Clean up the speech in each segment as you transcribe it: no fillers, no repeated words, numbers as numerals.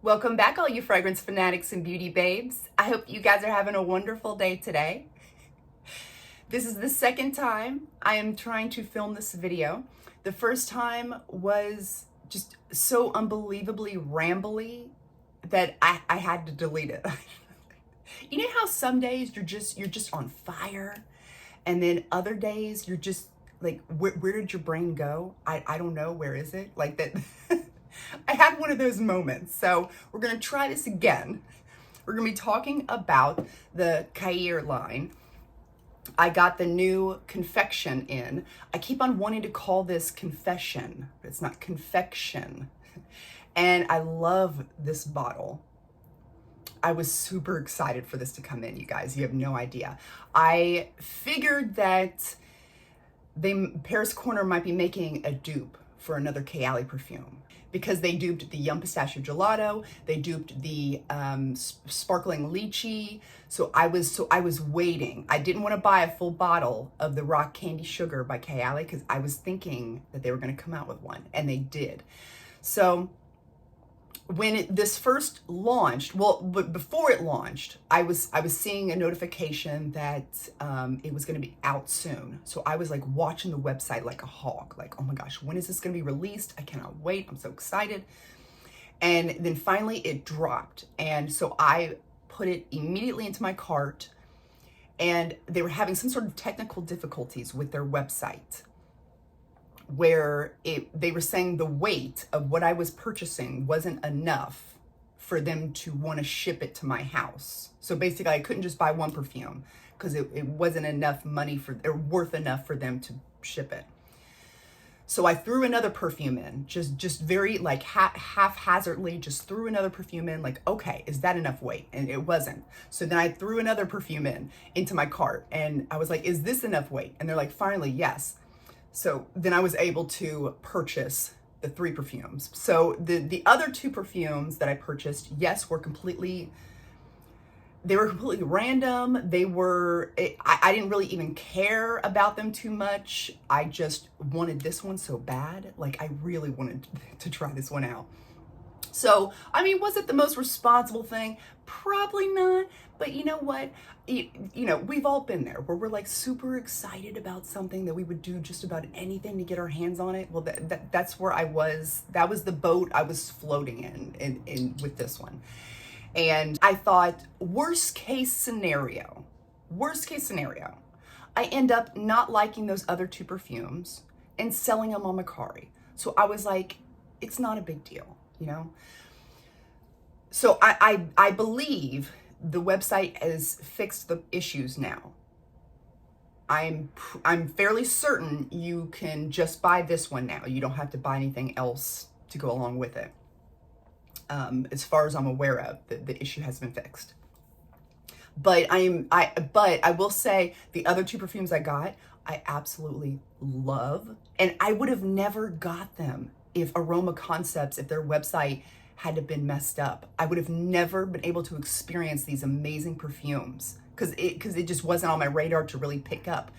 Welcome back, all you fragrance fanatics and beauty babes. I hope you guys are having a wonderful day today. This is the second time I am trying to film this video. The first time was just so unbelievably rambly that I had to delete it. You know how some days you're just on fire, and then other days you're just like, where did your brain go? I don't know, where is it? Like that. I had one of those moments. So we're gonna try this again. We're gonna be talking about the Khair line. I got the new Confection in. I keep on wanting to call this Confession, but it's not Confection. And I love this bottle. I was super excited for this to come in, you guys. You have no idea. I figured that Paris Corner might be making a dupe for another Kayali perfume, because they duped the Yum Pistachio Gelato, they duped the sparkling lychee. So I was waiting. I didn't want to buy a full bottle of the Rock Candy Sugar by Kayali because I was thinking that they were going to come out with one, and they did. So when this first launched, but before it launched, I was seeing a notification that it was going to be out soon. So I was like watching the website like a hawk, like, oh my gosh, when is this going to be released? I cannot wait. I'm so excited. And then finally it dropped. And so I put it immediately into my cart, and they were having some sort of technical difficulties with their website, where they were saying the weight of what I was purchasing wasn't enough for them to want to ship it to my house. So basically I couldn't just buy one perfume because it wasn't enough money or worth enough for them to ship it. So I threw another perfume in, just very like haphazardly, just threw another perfume in, like, okay, is that enough weight? And it wasn't. So then I threw another perfume into my cart, and I was like, is this enough weight? And they're like, finally, yes. So then I was able to purchase the 3 perfumes. So the other 2 perfumes that I purchased, yes, were completely random. I didn't really even care about them too much. I just wanted this one so bad. Like, I really wanted to try this one out. So, I mean, was it the most responsible thing? Probably not. But you know what? You know, we've all been there where we're like super excited about something that we would do just about anything to get our hands on it. Well, that's where I was. That was the boat I was floating in with this one. And I thought, worst case scenario, I end up not liking those other 2 perfumes and selling them on Mercari. So I was like, it's not a big deal, you know? So I believe the website has fixed the issues now. I'm fairly certain you can just buy this one now. You don't have to buy anything else to go along with it. As far as I'm aware of, the issue has been fixed. But I will say the other 2 perfumes I got, I absolutely love, and I would have never got them if Aroma Concepts, if their website had to been messed up. I would have never been able to experience these amazing perfumes because it just wasn't on my radar to really pick up.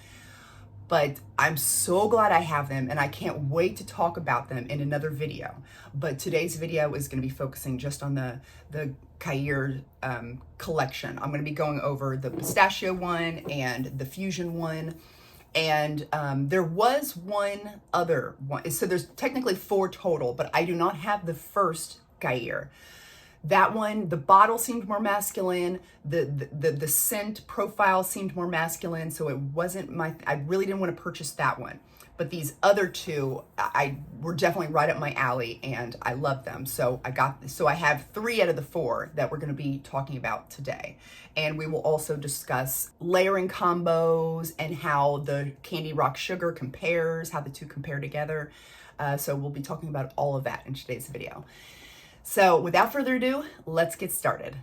But I'm so glad I have them, and I can't wait to talk about them in another video. But today's video is going to be focusing just on the Khair collection. I'm going to be going over the Pistachio one and the Fusion one. And there was one other one. So there's technically 4 total, but I do not have the first Khair. That one, the bottle seemed more masculine. The scent profile seemed more masculine. So it wasn't I really didn't want to purchase that one. But these other 2, were definitely right up my alley, and I love them. So I have 3 out of the 4 that we're going to be talking about today. And we will also discuss layering combos and how the Candy Rock Sugar compares, how the 2 compare together. So we'll be talking about all of that in today's video. So without further ado, let's get started.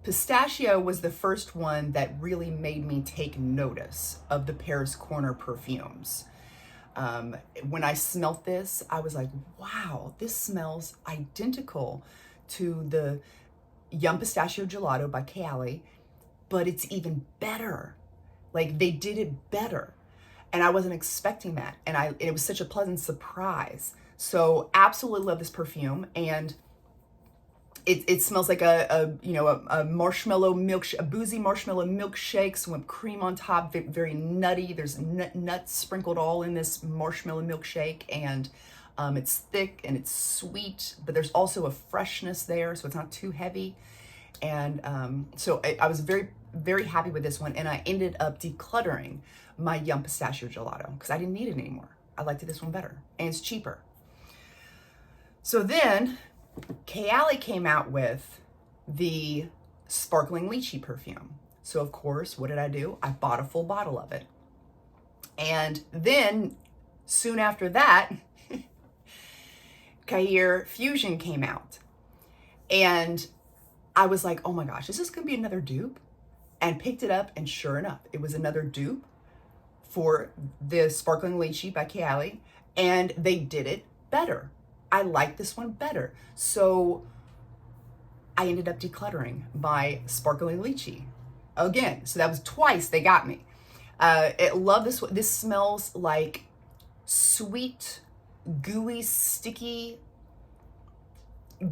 Pistachio was the first one that really made me take notice of the Paris Corner perfumes. When I smelt this, I was like, wow, this smells identical to the Yum Pistachio Gelato by Kayali, but it's even better. Like, they did it better. And I wasn't expecting that. And it was such a pleasant surprise. So absolutely love this perfume. And it smells like a marshmallow milkshake, a boozy marshmallow milkshake, some whipped cream on top, very nutty. There's nuts sprinkled all in this marshmallow milkshake, and it's thick and it's sweet, but there's also a freshness there, so it's not too heavy. And so I was very, very happy with this one, and I ended up decluttering my Yum Pistachio Gelato because I didn't need it anymore. I liked this one better, and it's cheaper. So then Kayali came out with the Sparkling Lychee perfume. So of course, what did I do? I bought a full bottle of it. And then soon after that, Khair Fusion came out. And I was like, oh my gosh, is this gonna be another dupe? And picked it up, and sure enough, it was another dupe for the Sparkling Lychee by Kayali, and they did it better. I like this one better. So I ended up decluttering my Sparkling Lychee again. So that was twice they got me. I love this one. This smells like sweet, gooey, sticky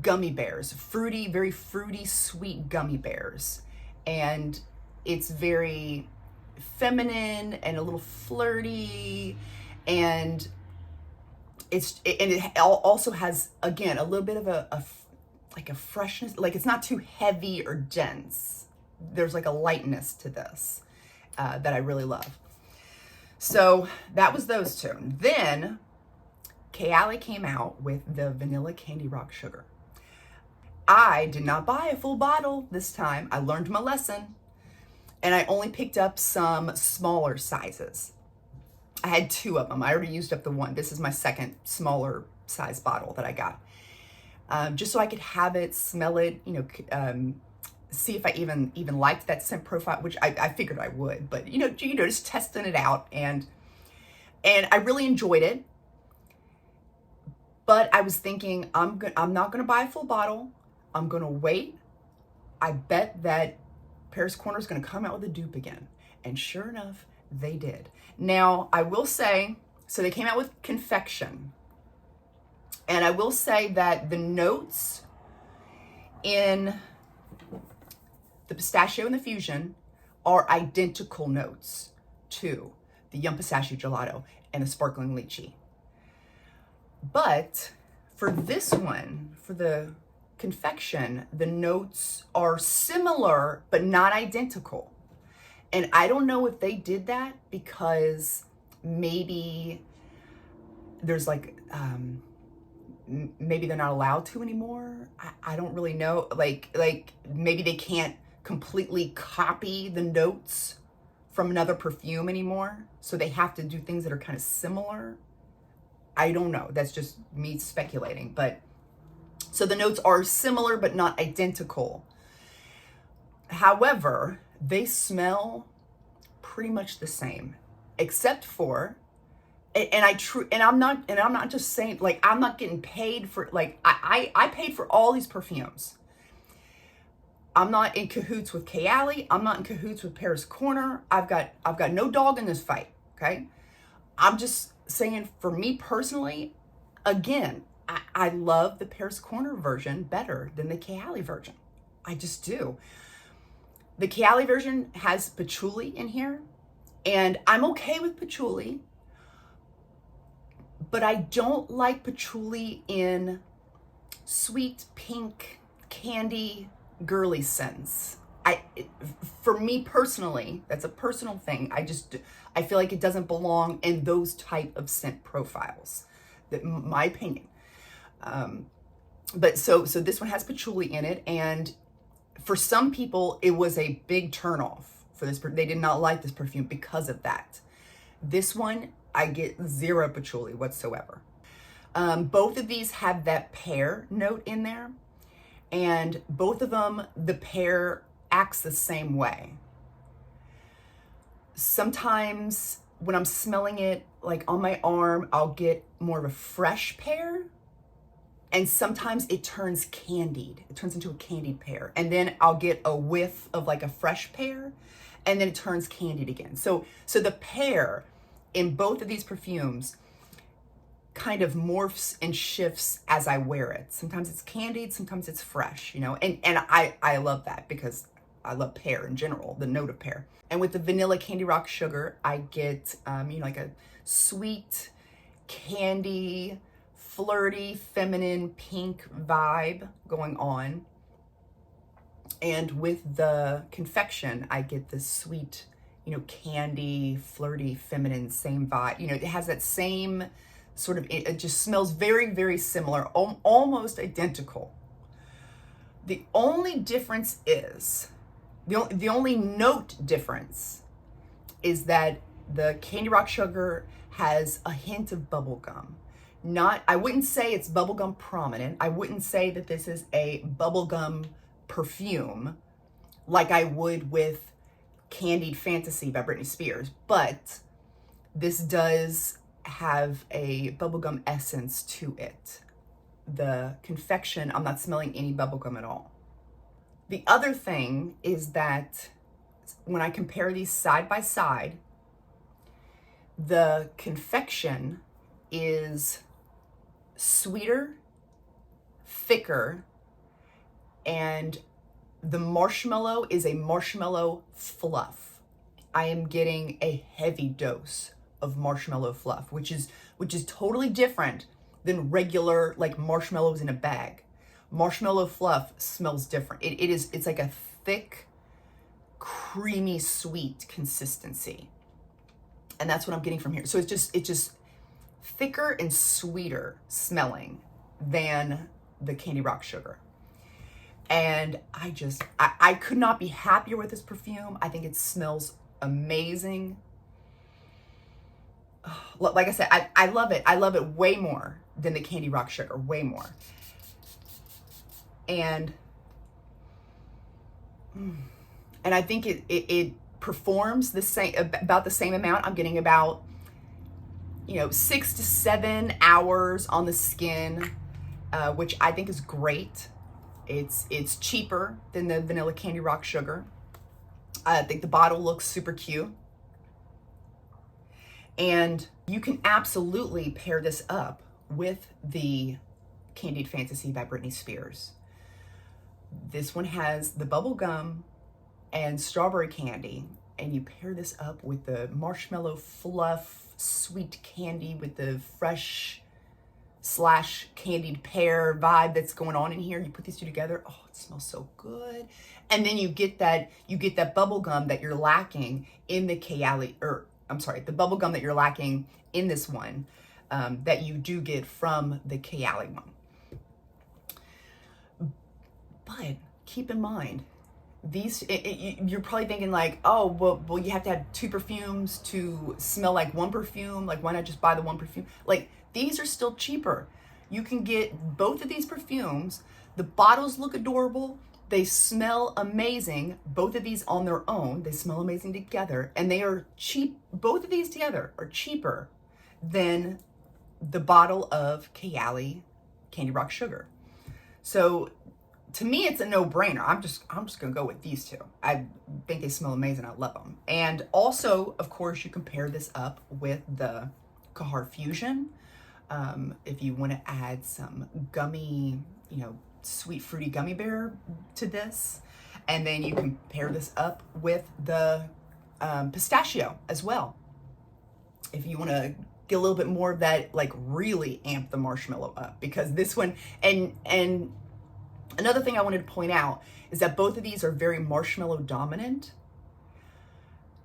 gummy bears, fruity, very fruity, sweet gummy bears. And it's very feminine and a little flirty, and it also has, again, a little bit of a freshness, like it's not too heavy or dense. There's like a lightness to this that I really love. So that was those two. Then Kayali came out with the Vanilla Candy Rock Sugar. I did not buy a full bottle this time. I learned my lesson, and I only picked up some smaller sizes. I had two of them. I already used up the one. This is my second smaller size bottle that I got. Just so I could have it, smell it, see if I even liked that scent profile, which I figured I would, but just testing it out, and I really enjoyed it. But I was thinking, I'm not gonna buy a full bottle. I'm gonna wait. I bet that Paris Corner is gonna come out with a dupe again, and sure enough, they did. Now, I will say, so they came out with Confection. And I will say that the notes in the Pistachio and the Fusion are identical notes to the Yum Pistachio Gelato and the Sparkling Lychee. But for this one, for the Confection, the notes are similar, but not identical. And I don't know if they did that because maybe there's like, maybe they're not allowed to anymore. I don't really know. Like maybe they can't completely copy the notes from another perfume anymore. So they have to do things that are kind of similar. I don't know. That's just me speculating. But so the notes are similar, but not identical. However, they smell pretty much the same, except for, and I'm not just saying, like, I'm not getting paid for, like, I paid for all these perfumes. I'm not in cahoots with Kayali. I'm not in cahoots with Paris Corner. I've got no dog in this fight. Okay, I'm just saying, for me personally, again, I love the Paris Corner version better than the Kayali version. I just do. The Kayali version has patchouli in here, and I'm okay with patchouli, but I don't like patchouli in sweet pink candy girly scents. For me personally, that's a personal thing. I feel like it doesn't belong in those type of scent profiles. My opinion. But so this one has patchouli in it, and for some people, it was a big turnoff for this. They did not like this perfume because of that. This one, I get zero patchouli whatsoever. Both of these have that pear note in there, and both of them, the pear acts the same way. Sometimes when I'm smelling it, like on my arm, I'll get more of a fresh pear. And sometimes it turns candied. It turns into a candied pear. And then I'll get a whiff of like a fresh pear, and then it turns candied again. So the pear in both of these perfumes kind of morphs and shifts as I wear it. Sometimes it's candied, sometimes it's fresh, you know, and I love that because I love pear in general, the note of pear. And with the vanilla candy rock sugar, I get, you know, like a sweet, candy, flirty, feminine, pink vibe going on. And with the Confection, I get this sweet, you know, candy, flirty, feminine, same vibe. You know, it has that same sort of, it just smells very, very similar, almost identical. The only difference is, the only note difference is that the Candy Rock Sugar has a hint of bubblegum. I wouldn't say it's bubblegum prominent. I wouldn't say that this is a bubblegum perfume like I would with Candied Fantasy by Britney Spears, but this does have a bubblegum essence to it. The Confection, I'm not smelling any bubblegum at all. The other thing is that when I compare these side by side, the Confection is sweeter, thicker, and the marshmallow is a marshmallow fluff. I am getting a heavy dose of marshmallow fluff, which is totally different than regular like marshmallows in a bag. Marshmallow fluff smells different. It's like a thick, creamy, sweet consistency. And that's what I'm getting from here. So it's just thicker and sweeter smelling than the Candy Rock Sugar. And I could not be happier with this perfume. I think it smells amazing. Like I said, I love it. I love it way more than the Candy Rock Sugar, way more. And I think it performs the same, about the same amount. I'm getting about, you know, 6 to 7 hours on the skin, which I think is great. It's cheaper than the vanilla Candy Rock Sugar. I think the bottle looks super cute. And you can absolutely pair this up with the Candied Fantasy by Britney Spears. This one has the bubble gum and strawberry candy, and you pair this up with the marshmallow fluff, sweet candy with the fresh / candied pear vibe that's going on in here. You put these two together, oh, it smells so good. And then you get that bubble gum that you're lacking in the Kayali, the bubble gum that you're lacking in this one, that you do get from the Kayali one. But keep in mind, these, you're probably thinking like, oh, well, you have to have 2 perfumes to smell like 1 perfume. Like, why not just buy the 1 perfume? Like, these are still cheaper. You can get both of these perfumes. The bottles look adorable. They smell amazing. Both of these on their own, they smell amazing together. And they are cheap. Both of these together are cheaper than the bottle of Kayali Candy Rock Sugar. So to me, it's a no-brainer. I'm just gonna go with these two. I think they smell amazing. I love them. And also, of course, you can pair this up with the Khair Fusion. If you want to add some gummy, you know, sweet fruity gummy bear to this, and then you can pair this up with the Pistachio as well. If you want to get a little bit more of that, like really amp the marshmallow up, because this one, and another thing I wanted to point out is that both of these are very marshmallow dominant.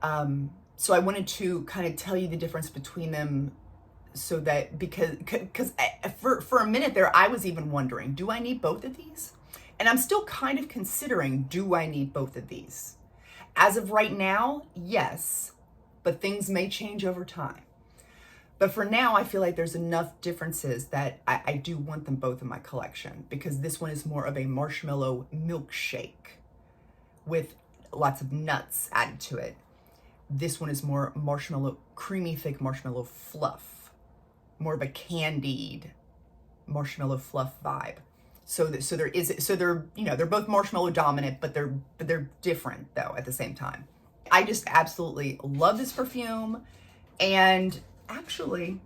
So I wanted to kind of tell you the difference between them, so that, because for a minute there, I was even wondering, do I need both of these? And I'm still kind of considering, do I need both of these? As of right now, yes, but things may change over time. But for now, I feel like there's enough differences that I do want them both in my collection, because this one is more of a marshmallow milkshake with lots of nuts added to it. This one is more marshmallow, creamy, thick marshmallow fluff, more of a candied marshmallow fluff vibe. So they're, you know, they're both marshmallow dominant, but they're different though at the same time. I just absolutely love this perfume. And actually,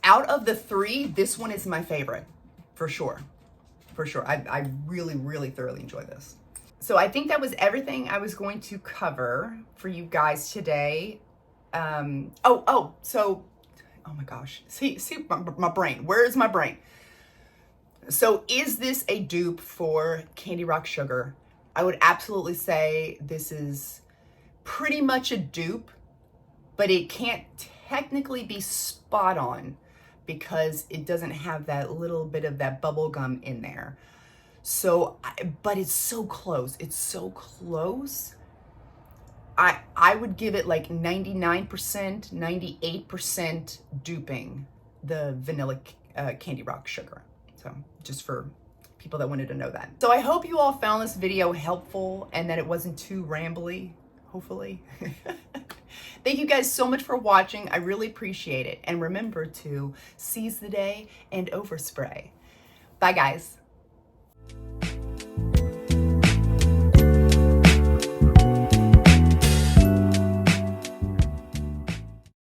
out of the three, this one is my favorite, for sure. For sure. I really, really thoroughly enjoy this. So I think that was everything I was going to cover for you guys today. Oh my gosh. See my brain. Where is my brain? So is this a dupe for Candy Rock Sugar? I would absolutely say this is pretty much a dupe, but it can't technically be spot on because it doesn't have that little bit of that bubble gum in there. So, but it's so close. It's so close. I would give it like 99%, 98% duping the vanilla Candy Rock Sugar. So just for people that wanted to know that. So I hope you all found this video helpful and that it wasn't too rambly, hopefully. Thank you guys so much for watching. I really appreciate it. And remember to seize the day and overspray. Bye guys.